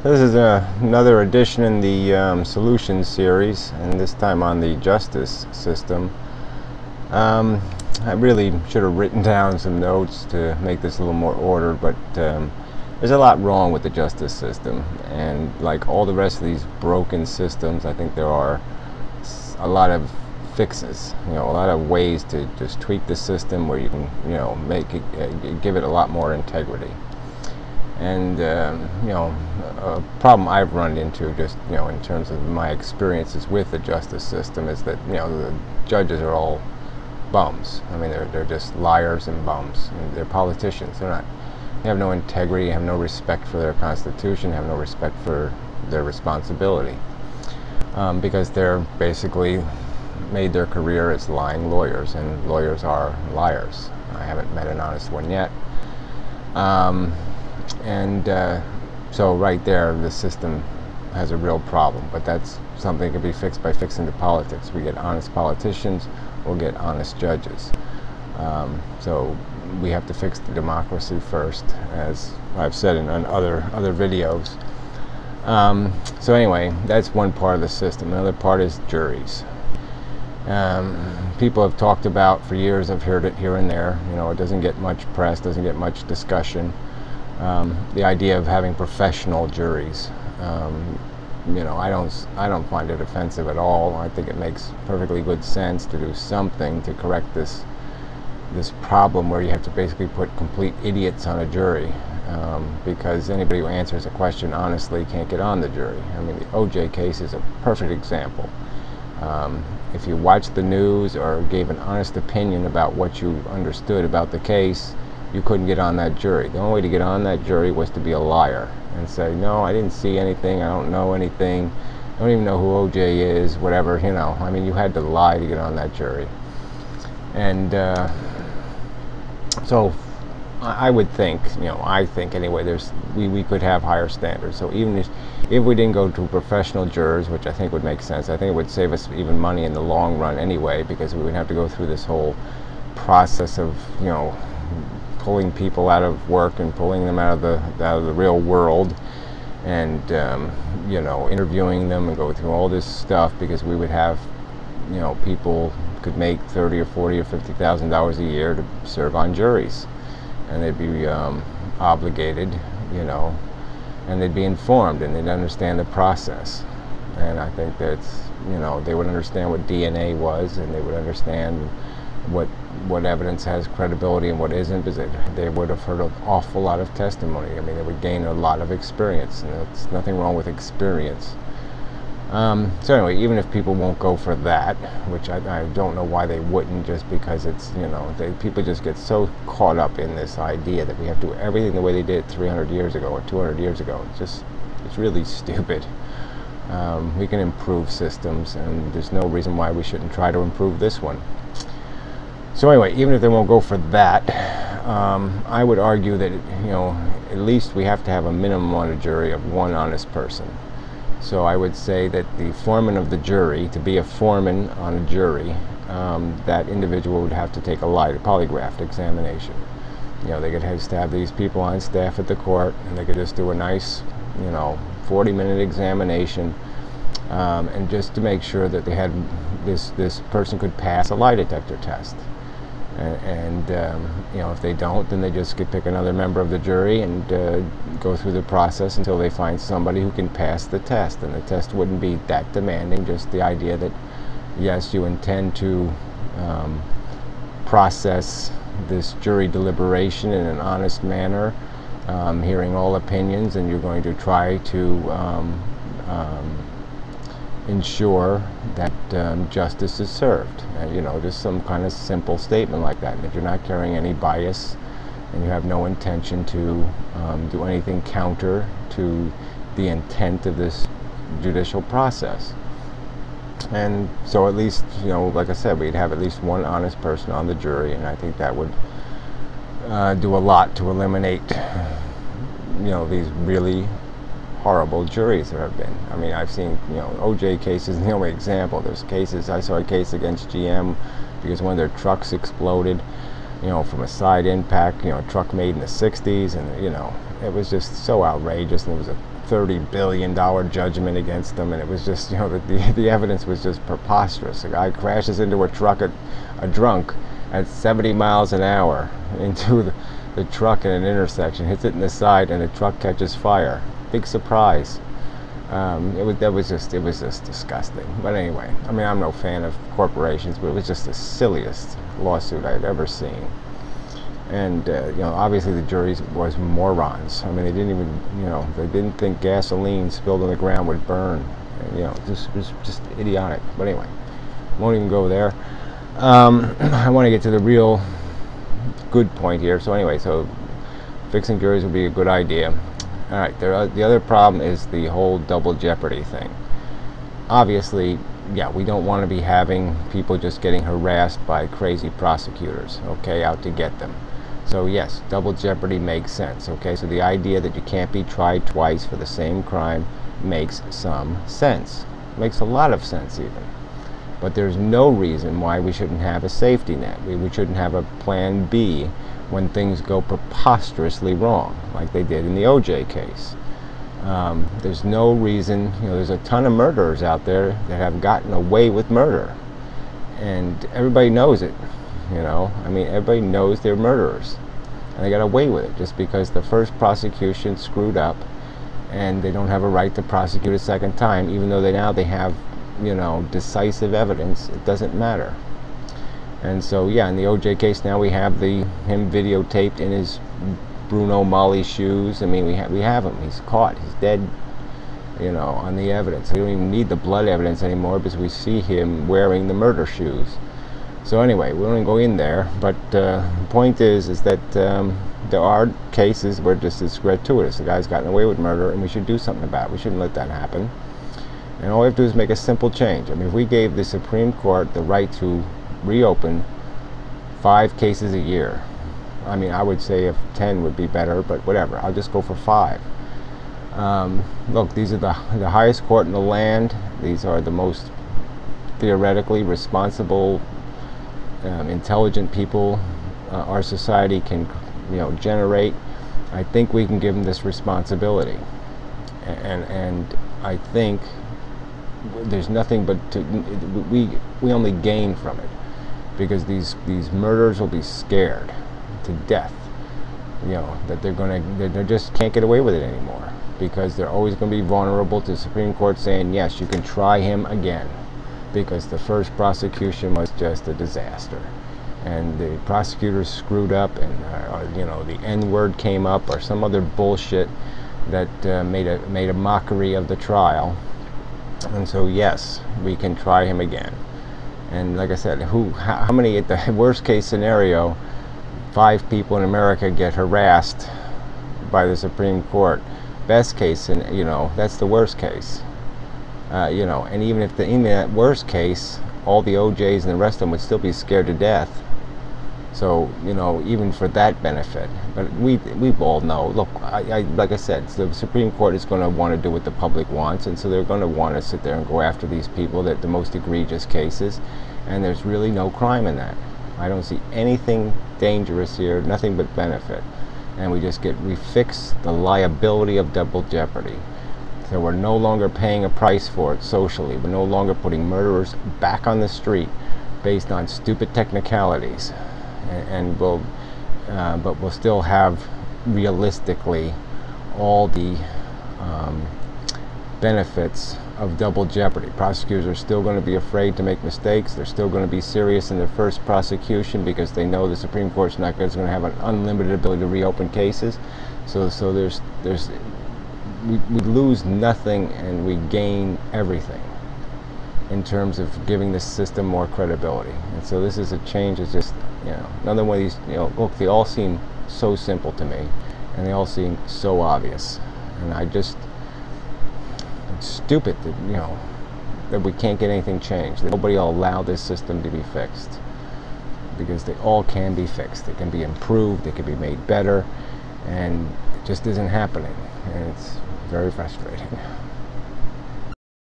This is another edition in the solutions series, and this time on the justice system. I really should have written down some notes to make this a little more ordered, but there's a lot wrong with the justice system, and like all the rest of these broken systems, I think there are a lot of fixes, a lot of ways to just tweak the system where you can, make it, give it a lot more integrity. And a problem I've run into, just in terms of my experiences with the justice system, is that the judges are all bums. I mean, they're just liars and bums. I mean, they're politicians. They have no integrity, have no respect for their constitution, have no respect for their responsibility, because they're basically made their career as lying lawyers, and lawyers are liars. I haven't met an honest one yet. So right there, the system has a real problem, but that's something that can be fixed by fixing the politics. We get honest politicians, we'll get honest judges. So we have to fix the democracy first, as I've said in other videos. So anyway, that's one part of the system. Another part is juries. People have talked about for years, I've heard it here and there, it doesn't get much press, doesn't get much discussion. The idea of having professional juries, I don't find it offensive at all. I think it makes perfectly good sense to do something to correct this problem where you have to basically put complete idiots on a jury, because anybody who answers a question honestly can't get on the jury. I mean, the OJ case is a perfect example. If you watched the news or gave an honest opinion about what you understood about the case, you couldn't get on that jury. The only way to get on that jury was to be a liar and say, no, I didn't see anything, I don't know anything, I don't even know who OJ is, whatever, I mean, you had to lie to get on that jury. And so I would think, I think anyway, we could have higher standards. So even if we didn't go to professional jurors, which I think would make sense, I think it would save us even money in the long run anyway, because we would have to go through this whole process of, pulling people out of work and pulling them out of the real world, and interviewing them and go through all this stuff, because we would have people could make $30,000 or $40,000 or $50,000 a year to serve on juries, and they'd be obligated, and they'd be informed, and they'd understand the process. And I think that's, they would understand what DNA was, and they would understand what evidence has credibility and what isn't, because they would have heard an awful lot of testimony. I mean, they would gain a lot of experience, and there's nothing wrong with experience. So anyway, even if people won't go for that, which I don't know why they wouldn't, just because it's, people just get so caught up in this idea that we have to do everything the way they did 300 years ago or 200 years ago. It's really stupid. We can improve systems, and there's no reason why we shouldn't try to improve this one. So anyway, even if they won't go for that, I would argue that, at least we have to have a minimum on a jury of one honest person. So I would say that the foreman of the jury, to be a foreman on a jury, that individual would have to take a polygraph examination. They could have these people on staff at the court, and they could just do a nice, 40-minute examination, and just to make sure that they had this person could pass a lie detector test. And if they don't, then they just could pick another member of the jury and go through the process until they find somebody who can pass the test. And the test wouldn't be that demanding, just the idea that, yes, you intend to process this jury deliberation in an honest manner, hearing all opinions, and you're going to try to ensure that justice is served. And, just some kind of simple statement like that. And that you're not carrying any bias, and you have no intention to do anything counter to the intent of this judicial process. And so at least, like I said, we'd have at least one honest person on the jury, and I think that would do a lot to eliminate, these really horrible juries there have been. I mean, I've seen, OJ cases, the only example. There's cases, I saw a case against GM because one of their trucks exploded. from a side impact, a truck made in the 60s, and it was just so outrageous, and it was a $30 billion judgment against them, and it was just, the evidence was just preposterous. A guy crashes into a truck, a drunk, at 70 miles an hour into the truck in an intersection, hits it in the side, and the truck catches fire. Big surprise. It was just disgusting. But anyway, I mean, I'm no fan of corporations, but it was just the silliest lawsuit I had ever seen. And obviously the jury was morons. I mean, they didn't even, they didn't think gasoline spilled on the ground would burn. And, just idiotic. But anyway, won't even go there. I want to get to the real good point here. So anyway, fixing juries would be a good idea. All right, the other problem is the whole double jeopardy thing. Obviously, yeah, we don't want to be having people just getting harassed by crazy prosecutors, okay, out to get them. So yes, double jeopardy makes sense, okay? So the idea that you can't be tried twice for the same crime makes some sense. Makes a lot of sense even. But there's no reason why we shouldn't have a safety net. We shouldn't have a plan B when things go preposterously wrong, like they did in the OJ case. There's no reason, there's a ton of murderers out there that have gotten away with murder. And everybody knows it, I mean, everybody knows they're murderers. And they got away with it just because the first prosecution screwed up and they don't have a right to prosecute a second time, even though they have, decisive evidence. It doesn't matter. And so, yeah, in the OJ case now we have him videotaped in his Bruno Mali shoes. I mean, we have him. He's caught. He's dead, on the evidence. We don't even need the blood evidence anymore because we see him wearing the murder shoes. So anyway, we don't even go in there. But the point is that there are cases where this is gratuitous. The guy's gotten away with murder, and we should do something about it. We shouldn't let that happen. And all we have to do is make a simple change. I mean, if we gave the Supreme Court the right to reopen 5 cases a year. I mean, I would say if 10 would be better, but whatever. I'll just go for 5. Look, these are the highest court in the land. These are the most theoretically responsible, intelligent people our society can, generate. I think we can give them this responsibility, and I think there's nothing but we only gain from it. Because these murderers will be scared to death, that they just can't get away with it anymore, because they're always going to be vulnerable to the Supreme Court saying, yes, you can try him again, because the first prosecution was just a disaster, and the prosecutors screwed up, and the N-word came up, or some other bullshit that made a mockery of the trial, and so yes, we can try him again. And like I said, how many, at the worst case scenario, 5 people in America get harassed by the Supreme Court. Best case, that's the worst case. And even in that worst case, all the OJs and the rest of them would still be scared to death. So, even for that benefit. But we all know, look, like I said, the Supreme Court is going to want to do what the public wants, and so they're going to want to sit there and go after these people, that the most egregious cases, and there's really no crime in that. I don't see anything dangerous here, nothing but benefit. And we fix the liability of double jeopardy. So we're no longer paying a price for it socially. We're no longer putting murderers back on the street based on stupid technicalities. But we'll still have realistically all the benefits of double jeopardy. Prosecutors are still going to be afraid to make mistakes. They're still going to be serious in their first prosecution because they know the Supreme Court's not going to have an unlimited ability to reopen cases. So we lose nothing and we gain everything in terms of giving this system more credibility. And so this is a change. It's just, another one of these, look, they all seem so simple to me, and they all seem so obvious. And it's stupid that, that we can't get anything changed, that nobody will allow this system to be fixed, because they all can be fixed. They can be improved, they can be made better, and it just isn't happening, and it's very frustrating.